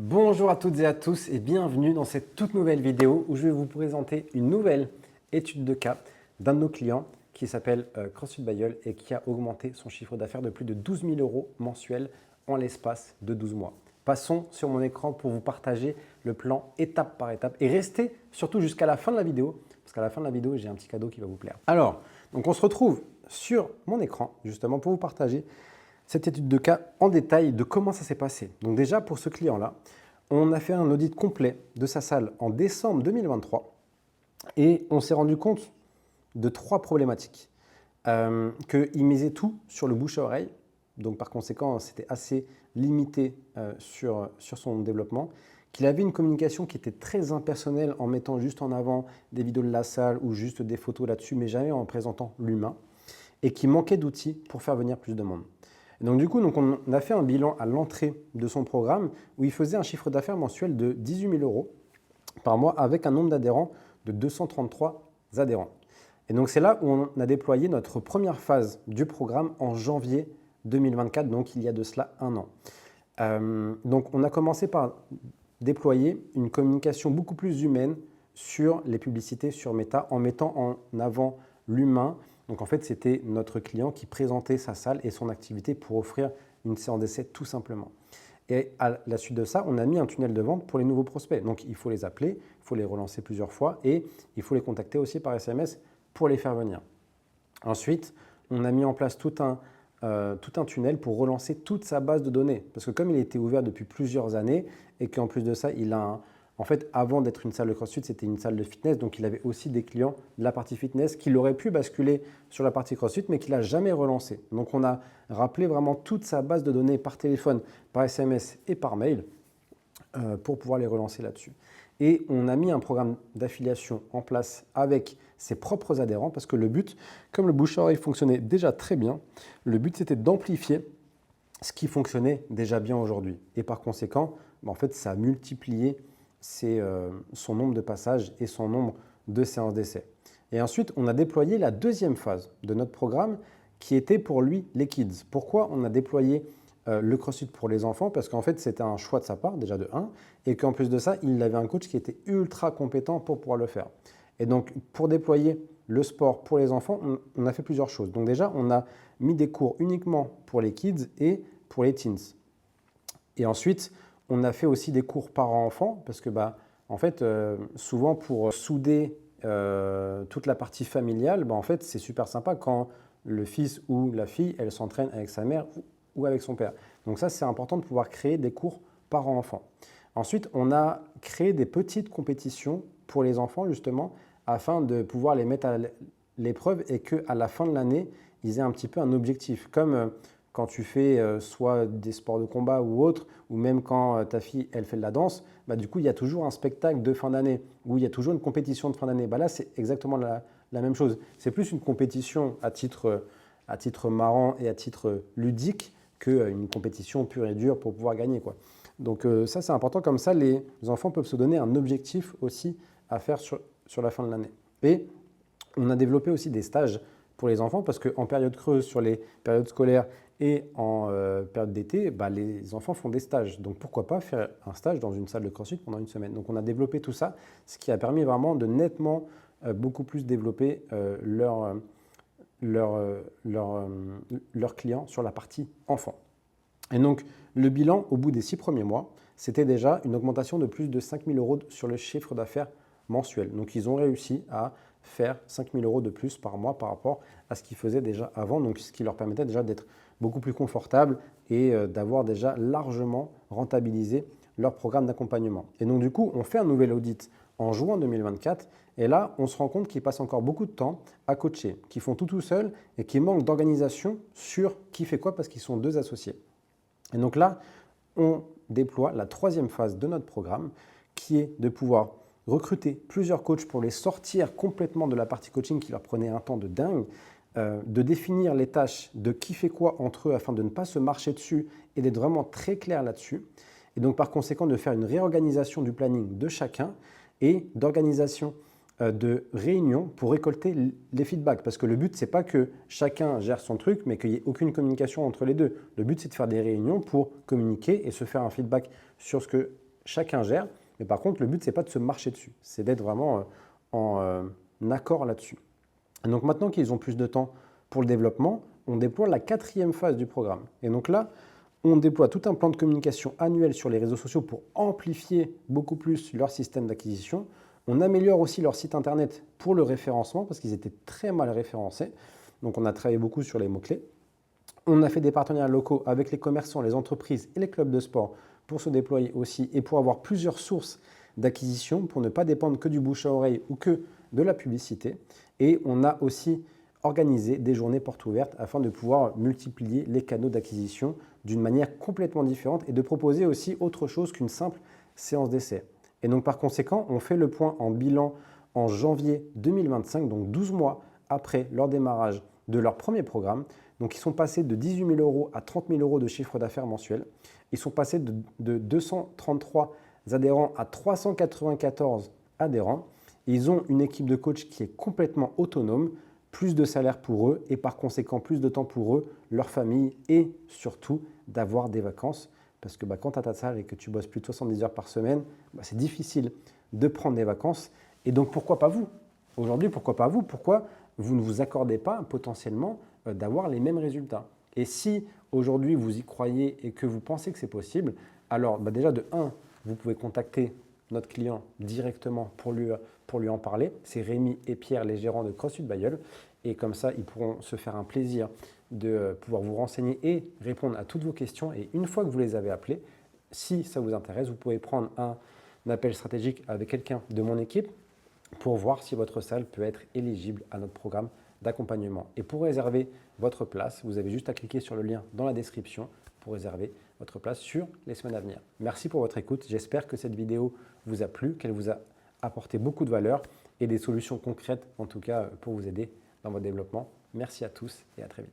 Bonjour à toutes et à tous et bienvenue dans cette toute nouvelle vidéo où je vais vous présenter une nouvelle étude de cas d'un de nos clients qui s'appelle CrossFit Bayeul et qui a augmenté son chiffre d'affaires de plus de 12 000 € mensuels en l'espace de 12 mois. Passons sur mon écran pour vous partager le plan étape par étape et restez surtout jusqu'à la fin de la vidéo parce qu'à la fin de la vidéo, j'ai un petit cadeau qui va vous plaire. Alors, donc on se retrouve sur mon écran justement pour vous partager cette étude de cas en détail de comment ça s'est passé. Donc déjà, pour ce client-là, on a fait un audit complet de sa salle en décembre 2023 et on s'est rendu compte de 3 problématiques. Qu'il misait tout sur le bouche à oreille, donc par conséquent, c'était assez limité sur son développement, qu'il avait une communication qui était très impersonnelle en mettant juste en avant des vidéos de la salle ou juste des photos là-dessus, mais jamais en présentant l'humain, et qui manquait d'outils pour faire venir plus de monde. Donc du coup, on a fait un bilan à l'entrée de son programme où il faisait un chiffre d'affaires mensuel de 18 000 € par mois avec un nombre d'adhérents de 233 adhérents. Et donc c'est là où on a déployé notre première phase du programme en janvier 2024, donc il y a de cela un an. Donc on a commencé par déployer une communication beaucoup plus humaine sur les publicités sur Meta en mettant en avant l'humain. Donc en fait, c'était notre client qui présentait sa salle et son activité pour offrir une séance d'essai tout simplement. Et à la suite de ça, on a mis un tunnel de vente pour les nouveaux prospects. Donc il faut les appeler, il faut les relancer plusieurs fois et il faut les contacter aussi par SMS pour les faire venir. Ensuite, on a mis en place tout un tunnel pour relancer toute sa base de données. Parce que comme il était ouvert depuis plusieurs années et qu'en plus de ça, en fait, avant d'être une salle de CrossFit, c'était une salle de fitness. Donc, il avait aussi des clients de la partie fitness qu'il aurait pu basculer sur la partie CrossFit, mais qu'il n'a jamais relancé. Donc, on a rappelé vraiment toute sa base de données par téléphone, par SMS et par mail pour pouvoir les relancer là-dessus. Et on a mis un programme d'affiliation en place avec ses propres adhérents parce que le but, comme le bouche à oreille fonctionnait déjà très bien, le but c'était d'amplifier ce qui fonctionnait déjà bien aujourd'hui. Et par conséquent, en fait, ça a multiplié son nombre de passages et son nombre de séances d'essai. Et ensuite, on a déployé la deuxième phase de notre programme qui était pour lui les kids. Pourquoi on a déployé le CrossFit pour les enfants? Parce qu'en fait, c'était un choix de sa part, déjà de 1, et qu'en plus de ça, il avait un coach qui était ultra compétent pour pouvoir le faire. Et donc, pour déployer le sport pour les enfants, on a fait plusieurs choses. Donc déjà, on a mis des cours uniquement pour les kids et pour les teens. Et ensuite, on a fait aussi des cours parents-enfants parce que, en fait, souvent pour souder toute la partie familiale, en fait, c'est super sympa quand le fils ou la fille, elle s'entraîne avec sa mère ou avec son père. Donc ça, c'est important de pouvoir créer des cours parents-enfants. Ensuite, on a créé des petites compétitions pour les enfants, justement, afin de pouvoir les mettre à l'épreuve et qu'à la fin de l'année, ils aient un petit peu un objectif. Comme quand tu fais soit des sports de combat ou autre, ou même quand ta fille, elle fait de la danse, du coup, il y a toujours un spectacle de fin d'année, ou il y a toujours une compétition de fin d'année. Là, c'est exactement la même chose. C'est plus une compétition à titre marrant et à titre ludique qu'une compétition pure et dure pour pouvoir gagner, quoi. Donc ça, c'est important. Comme ça, les enfants peuvent se donner un objectif aussi à faire sur la fin de l'année. Et on a développé aussi des stages pour les enfants parce qu'en période creuse, sur les périodes scolaires et en période d'été, les enfants font des stages. Donc pourquoi pas faire un stage dans une salle de CrossFit pendant une semaine. Donc on a développé tout ça, ce qui a permis vraiment de nettement beaucoup plus développer leurs clients sur la partie enfant. Et donc, le bilan au bout des 6 premiers mois, c'était déjà une augmentation de plus de 5 000 € sur le chiffre d'affaires mensuel. Donc, ils ont réussi à faire 5 000 € de plus par mois par rapport à ce qu'ils faisaient déjà avant, donc ce qui leur permettait déjà d'être beaucoup plus confortables et d'avoir déjà largement rentabilisé leur programme d'accompagnement. Et donc, du coup, on fait un nouvel audit en juin 2024 et là, on se rend compte qu'ils passent encore beaucoup de temps à coacher, qu'ils font tout seuls et qu'ils manquent d'organisation sur qui fait quoi parce qu'ils sont 2 associés. Et donc là, on déploie la 3e phase de notre programme qui est de pouvoir recruter plusieurs coachs pour les sortir complètement de la partie coaching qui leur prenait un temps de dingue, de définir les tâches de qui fait quoi entre eux afin de ne pas se marcher dessus et d'être vraiment très clair là-dessus. Et donc par conséquent de faire une réorganisation du planning de chacun et d'organisation de réunions pour récolter les feedbacks. Parce que le but, ce n'est pas que chacun gère son truc, mais qu'il n'y ait aucune communication entre les deux. Le but, c'est de faire des réunions pour communiquer et se faire un feedback sur ce que chacun gère. Mais par contre, le but, ce n'est pas de se marcher dessus, c'est d'être vraiment en accord là-dessus. Donc maintenant qu'ils ont plus de temps pour le développement, on déploie la 4e phase du programme. Et donc là, on déploie tout un plan de communication annuel sur les réseaux sociaux pour amplifier beaucoup plus leur système d'acquisition. On améliore aussi leur site internet pour le référencement parce qu'ils étaient très mal référencés. Donc on a travaillé beaucoup sur les mots-clés. On a fait des partenariats locaux avec les commerçants, les entreprises et les clubs de sport pour se déployer aussi et pour avoir plusieurs sources d'acquisition pour ne pas dépendre que du bouche à oreille ou que de la publicité. Et on a aussi organisé des journées portes ouvertes afin de pouvoir multiplier les canaux d'acquisition d'une manière complètement différente et de proposer aussi autre chose qu'une simple séance d'essai. Et donc par conséquent, on fait le point en bilan en janvier 2025, donc 12 mois après leur démarrage de leur premier programme. Donc ils sont passés de 18 000 euros à 30 000 euros de chiffre d'affaires mensuel. Ils sont passés de 233 adhérents à 394 adhérents. Ils ont une équipe de coach qui est complètement autonome, plus de salaire pour eux et par conséquent plus de temps pour eux, leur famille et surtout d'avoir des vacances. Parce que quand tu as ta salle et que tu bosses plus de 70 heures par semaine, c'est difficile de prendre des vacances. Et donc pourquoi pas vous? Aujourd'hui, pourquoi pas vous? Pourquoi vous ne vous accordez pas potentiellement d'avoir les mêmes résultats? Et si aujourd'hui vous y croyez et que vous pensez que c'est possible, alors déjà de 1, vous pouvez contacter notre client directement pour lui en parler. C'est Rémi et Pierre, les gérants de CrossFit Bayeul. Et comme ça, ils pourront se faire un plaisir de pouvoir vous renseigner et répondre à toutes vos questions. Et une fois que vous les avez appelés, si ça vous intéresse, vous pouvez prendre un appel stratégique avec quelqu'un de mon équipe pour voir si votre salle peut être éligible à notre programme d'accompagnement. Et pour réserver votre place, vous avez juste à cliquer sur le lien dans la description pour réserver votre place sur les semaines à venir. Merci pour votre écoute. J'espère que cette vidéo vous a plu, qu'elle vous a apporté beaucoup de valeur et des solutions concrètes, en tout cas, pour vous aider dans votre développement. Merci à tous et à très vite.